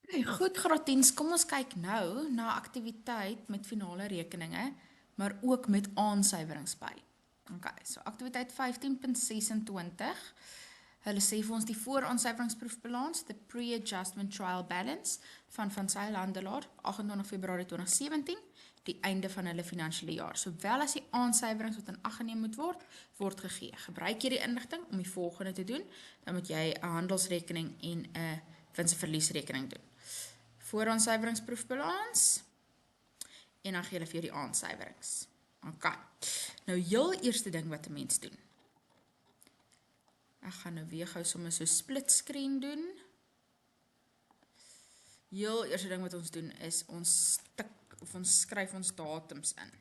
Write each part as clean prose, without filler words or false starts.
Okay, goed graad 10, kom ons kyk nou na aktiwiteit met finale rekeninge, maar ook met aansuiwerings by. Okay, so aktiwiteit 15.26. Hulle sê vir ons die vooraansuiveringsproefbalans, the pre-adjustment trial balance van Sail Handelaar 28 Februarie 2017, die einde van hulle finansiële jaar. Sowel as die aansuiwerings wat in ag geneem moet word gegee. Gebruik hierdie inligting om die volgende te doen, dan moet jy 'n handelsrekening en 'n wins- en verliesrekening doen. Vooraansuiveringsproefbalans en dan gee hulle vir jou die aansuiwerings. OK. Nou heel eerste ding wat 'n mens doen. Ek gaan nou weer gou sommer so split screen doen. Heel eerste ding wat ons doen is ons skryf ons datums in.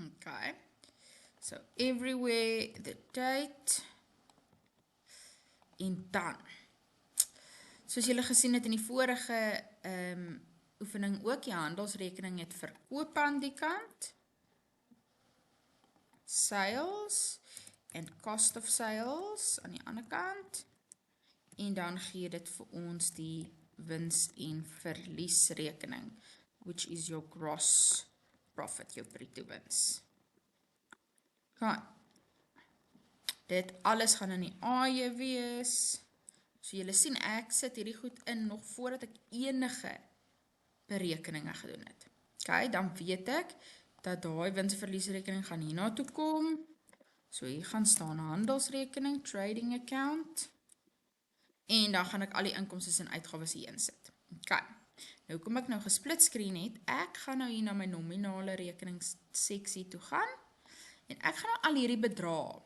OK. So everywhere the date en dan. Soos julle gesien het in die vorige oefening ook, die handelsrekening het verkoop aan die kant, sales en cost of sales aan die ander kant, en dan gee dit vir ons die wins- en verliesrekening, which is your gross profit, jou bruto wins. Okay. Dit alles gaan in die AJ wees. So julle sien ek sit hierdie goed in nog voordat ek enige berekeninge gedoen het. Okay, dan weet ek dat daai wins-verliesrekening gaan hierna toe kom. So hier gaan staan handelsrekening, trading account. En dan gaan ek al die inkomstes en uitgawes hier insit. Okay. Nou kom ek nou gesplit screen het, ek gaan nou hier na my nominale rekeningsseksie toe gaan en ek gaan nou al hierdie bedrae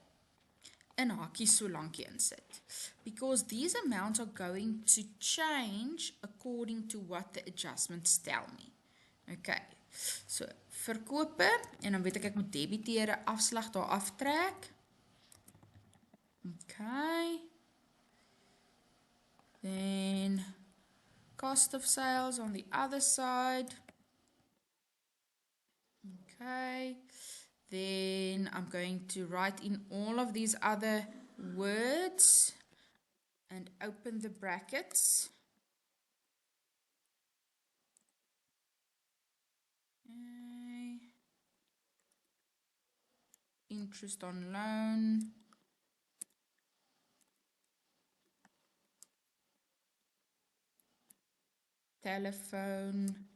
in hakies so lankie insit. Because these amounts are going to change according to what the adjustments tell me. Okay, so verkope, en dan weet ek moet debiteer afslag daar aftrek. Okay. Then cost of sales on the other side. Okay. Then I'm going to write in all of these other words and open the brackets. Okay. Interest on loan. Telephone.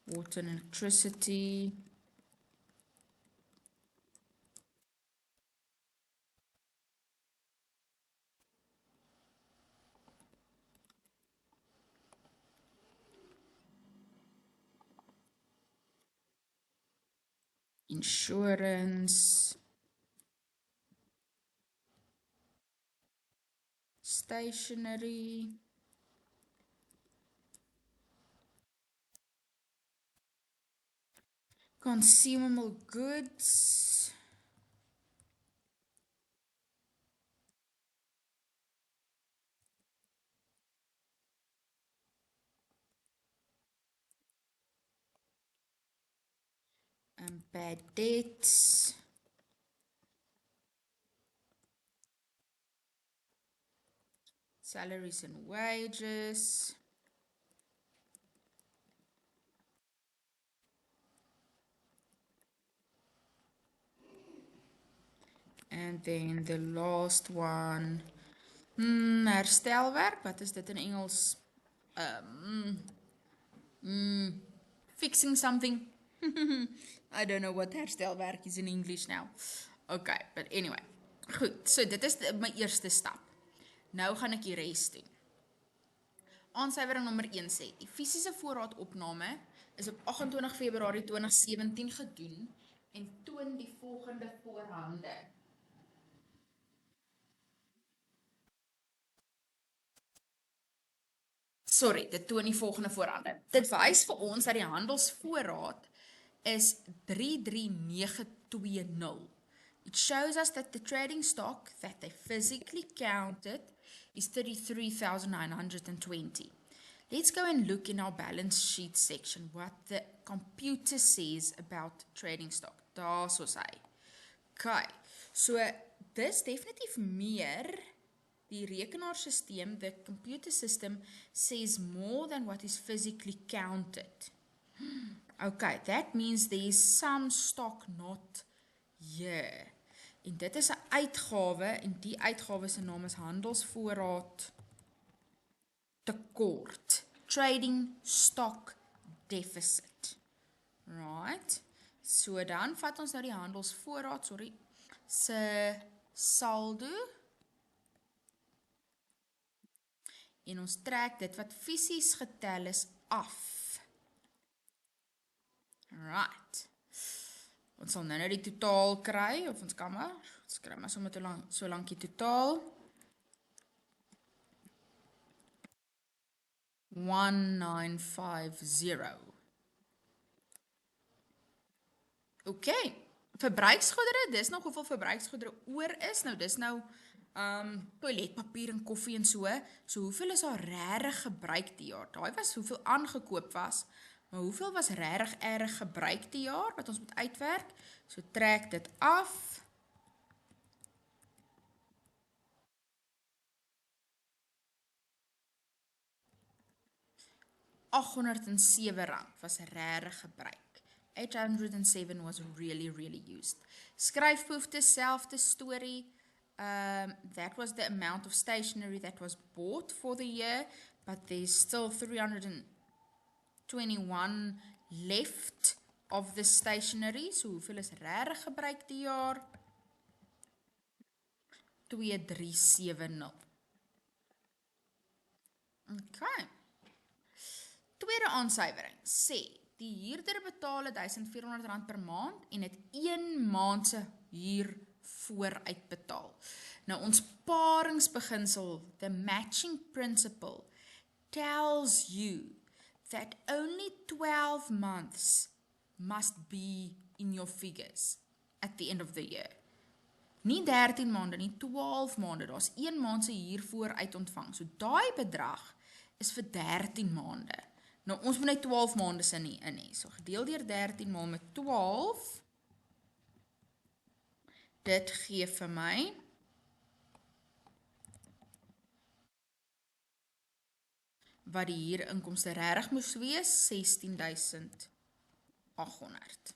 Water and electricity. Insurance. Stationery. Consumable goods. And bad debts. Salaries and wages. And then the last one, herstelwerk, wat is dit in Engels? Fixing something. I don't know what herstelwerk is in English now. Okay, but anyway. Goed, so dit is my eerste stap. Nou gaan ek die res doen. Aansuiwering nommer 1 sê, die fisiese voorraadopname is op 28 Februarie 2017 gedoen en toon die volgende voorhande. Sorry, dit toon die volgende voorhande. Dit wys vir ons dat die handelsvoorraad is 33920. It shows us that the trading stock that they physically counted is 33,920. Let's go and look in our balance sheet section what the computer says about trading stock. Daar so sê. Okay, so dis definitief meer die rekenaarsysteem, the computer system says more than what is physically counted. Okay, that means there is some stock not here. En dit is 'n uitgawe en die uitgawe se naam is handelsvoorraad tekort. Trading stock deficit. Right? So dan vat ons nou die handelsvoorraad, se saldo en ons trek dit wat fisies getel is af. Right. Ons sal nou die totaal kry, of ons kan maar, ons kry maar so lank die totaal. 1950. Okay, verbruiksgoedere, dis nog hoeveel verbruiksgoedere oor is, nou dis nou toiletpapier en koffie en so hoeveel is daar regtig gebruik die jaar? Daai was hoeveel aangekoop was, maar hoeveel was regtig erg gebruik die jaar, wat ons moet uitwerk? So trek dit af. R807 was regtig gebruik. 807 was really used. Skryfboefte, selfde story. That was the amount of stationery that was bought for the year, but there's still 321 left of the stationery. So hoeveel is regtig gebruik die jaar? 2370. Okay. Tweede aansuiwering sê die huurder betaal R1400 per maand en het 1 maand se huur vooruit betaal. Nou ons paringsbeginsel, the matching principle, tells you that only 12 months must be in your figures at the end of the year. Nie 13 maande, nie 12 maande, daar's 1 maand se huur vooruit ontvang. So daai bedrag is vir 13 maande. Nou ons moet net 12 maande se nie in hê. So gedeel deur 13 maal met 12. Dit gee vir my wat die huurinkomste regtig moes wees, 16800.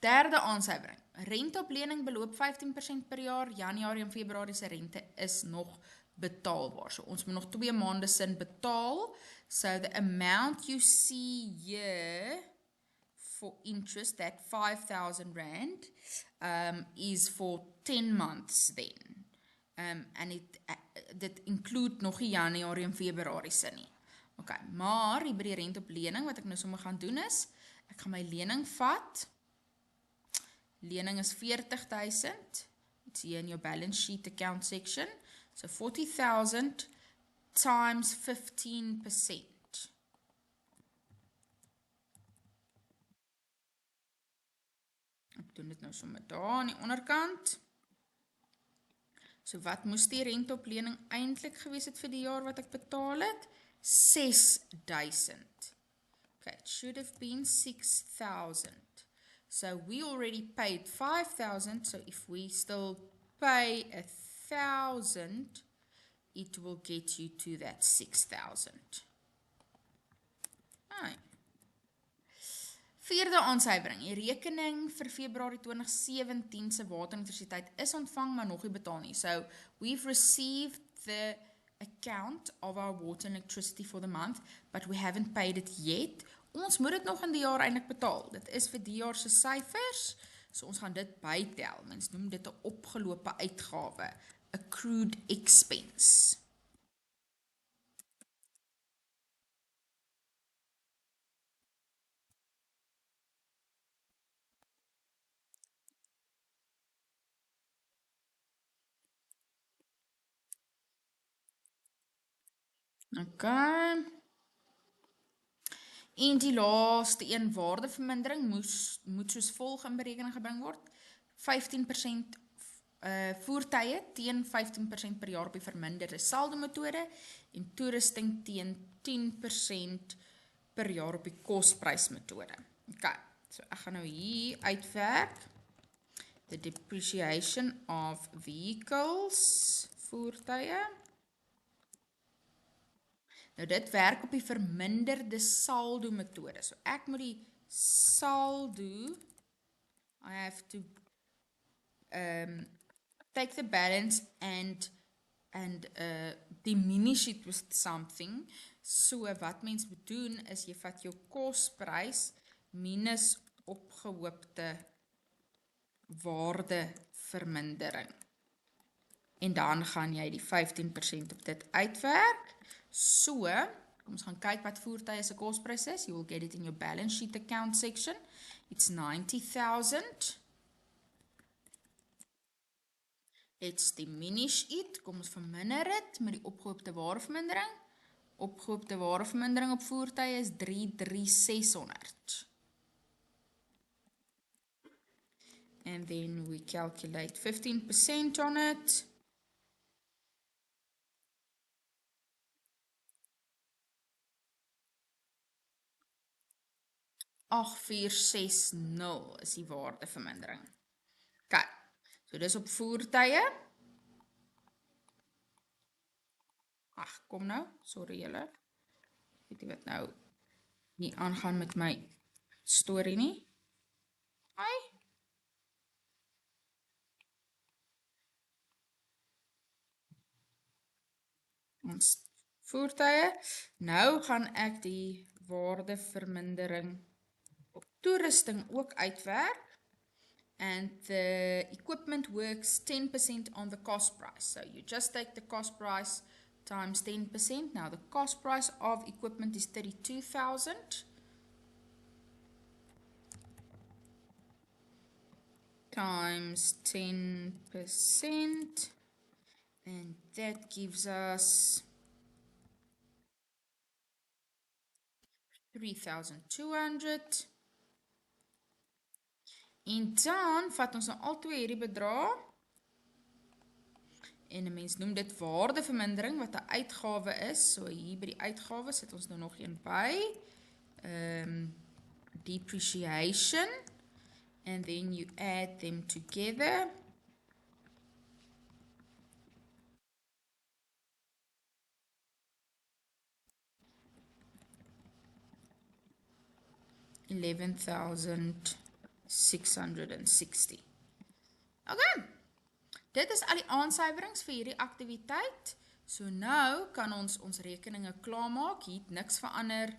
Derde aansuiwering. Rente op lening beloop 15% per jaar. Januarie en Februarie se rente is nog betaalbaar. So ons moet nog 2 maande sin betaal. So the amount you see here for interest, that R5,000, is for 10 months then. And dit include nog die Januarie en Februarie se nie. Okay, maar hier by die rente op lening, wat ek nou sommer gaan doen is, ek gaan my lening vat. Lening is 40,000. It's here in your balance sheet account section. So 40,000 times 15%. Ek doen dit nou sommer daar aan die onderkant. So wat moes die rente op lening eintlik gewees het vir die jaar wat ek betaal het? 6,000. Okay, it should have been 6,000. So we already paid 5,000, so if we still pay 1,000, it will get you to that 6,000. Right. Vierde aansuiwering. Die rekening vir Februarie 2017 se water en elektrisiteit is ontvang, maar nog nie betaal nie. So we've received the account of our water and electricity for the month, but we haven't paid it yet. Ons moet dit nog in die jaar eintlik betaal. Dit is vir die jaar se syfers, so ons gaan dit bytel. Mens noem dit 'n opgelope uitgawe, accrued expense. Okay. En die laaste een, waardevermindering moet soos volg in berekening gebring word. 15% voertuie teen 15% per jaar op die verminderde saldo metode en toerusting teen 10% per jaar op die kosprys metode. Okay, so ek gaan nou hier uitwerk. the depreciation of vehicles, voertuie. Nou dit werk op die verminderde saldo metode. So ek moet die saldo, I have to take the balance and diminish it with something. So wat mens moet doen is jy vat jou kosprys minus opgehoopte waardevermindering. En dan gaan jy die 15% op dit uitwerk. So, kom ons gaan kyk wat voertuie se kosprys is. You will get it in your balance sheet account section. It's 90,000. Let's diminish it. Kom ons verminder dit met die opgehoopte waardevermindering. Opgehoopte waardevermindering op voertuie is 33600. And then we calculate 15% on it. Ag 460 is die waardevermindering. Kyk, so dis op voertuie. Ag, kom nou, sorry julle. Weet jy wat nou nie aangaan met my storie nie? Hi. Ons voertuie. Nou gaan ek die waardevermindering op toerusting ook uitwerk. And the equipment works 10% on the cost price. So you just take the cost price times 10%. Now the cost price of equipment is 32,000. Times 10%. And that gives us 3,200. En dan vat ons nou al twee hierdie bedrae. En 'n mens noem dit waardevermindering wat 'n uitgawe is. So hier by die uitgawe sit ons nou nog een by. Depreciation. And then you add them together. $11,660. Okay. Dit is al die aansuiwerings vir hierdie aktiwiteit. So nou kan ons rekeninge klaarmaak. Hier het niks verander.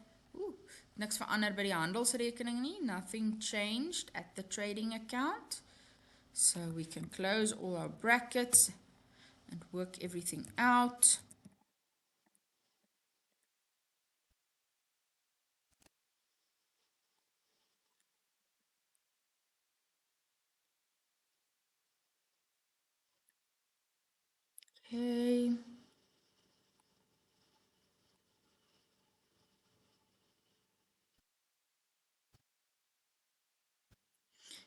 Niks verander by die handelsrekening nie. Nothing changed at the trading account. So we can close all our brackets and work everything out. Okay.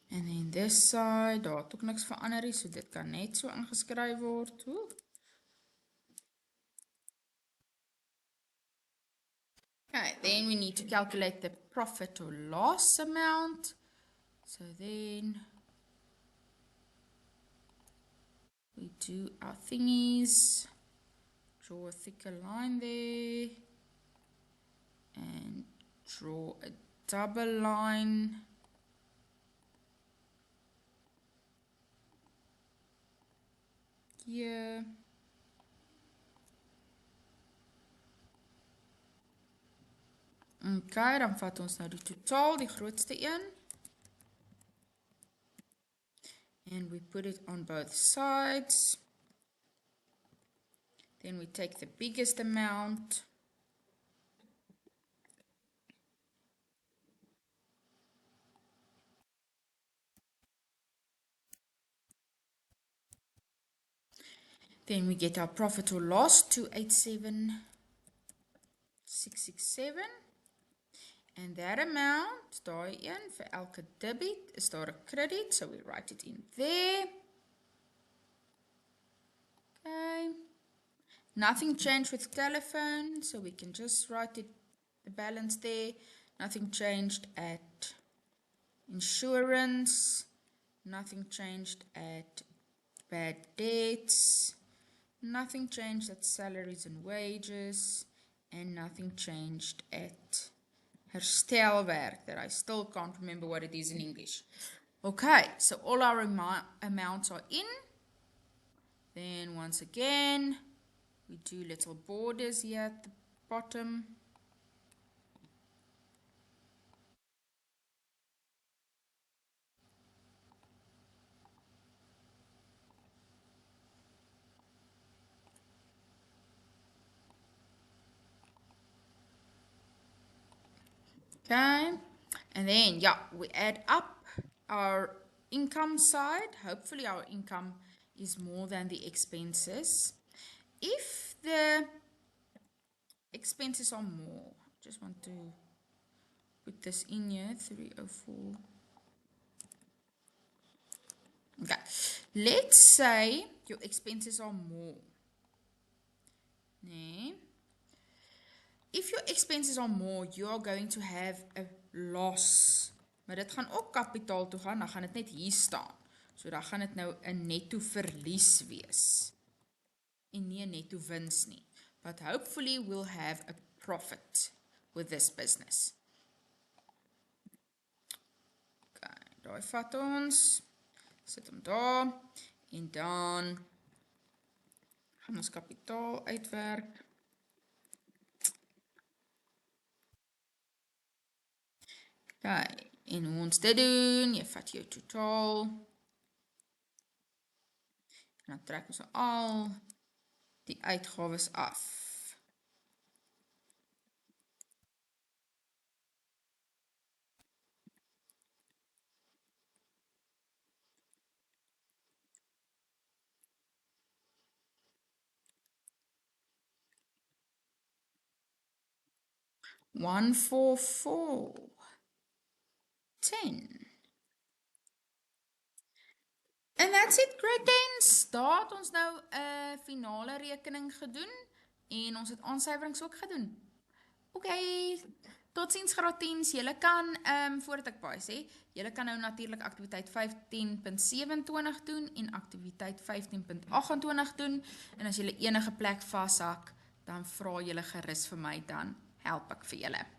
En then this side, daar het ook niks verander nie, so dit kan net so ingeskryf word. Okay, then we need to calculate the profit or loss amount. So then we do our thingies, draw a thicker line there, and draw a double line. Here. Okay, dan vat ons nou die totaal, die grootste een. And we put it on both sides. Then we take the biggest amount. Then we get our profit or loss, 287,667. And that amount, daai een, vir elke debit, is daar 'n credit, so we write it in there. Okay. Nothing changed with telephone, so we can just write it, the balance there. Nothing changed at insurance. Nothing changed at bad debts. Nothing changed at salaries and wages. And nothing changed at herstelwerk, that I still can't remember what it is in English. Okay, so all our amounts are in. Then once again, we do little borders here at the bottom. Okay, and then, yeah, we add up our income side. Hopefully our income is more than the expenses. If the expenses are more, just want to put this in here, 304. Okay, let's say your expenses are more. Nee. If your expenses are more, you are going to have a loss. Maar dit gaan ook kapitaal toe gaan, dan gaan dit net hier staan. So dan gaan dit nou 'n netto verlies wees. En nie 'n netto wins nie. But hopefully we'll have a profit with this business. Okay, daai vat ons. Sit hom daar. En dan gaan ons kapitaal uitwerk. Okay, en hoe ons dit doen, jy vat jou totaal. En dan trek ons al die uitgawes af. One, 4, 4. 10. And that's it, grade 10s. Daar het ons nou 'n finale rekening gedoen en ons het aansyferings ook gedoen. Okay. Totsiens graad 10s. Julle kan voordat ek baie sê, julle kan nou natuurlik aktiwiteit 15.27 doen en aktiwiteit 15.28 doen en as julle enige plek vashak, dan vra julle gerus vir my, dan help ek vir julle.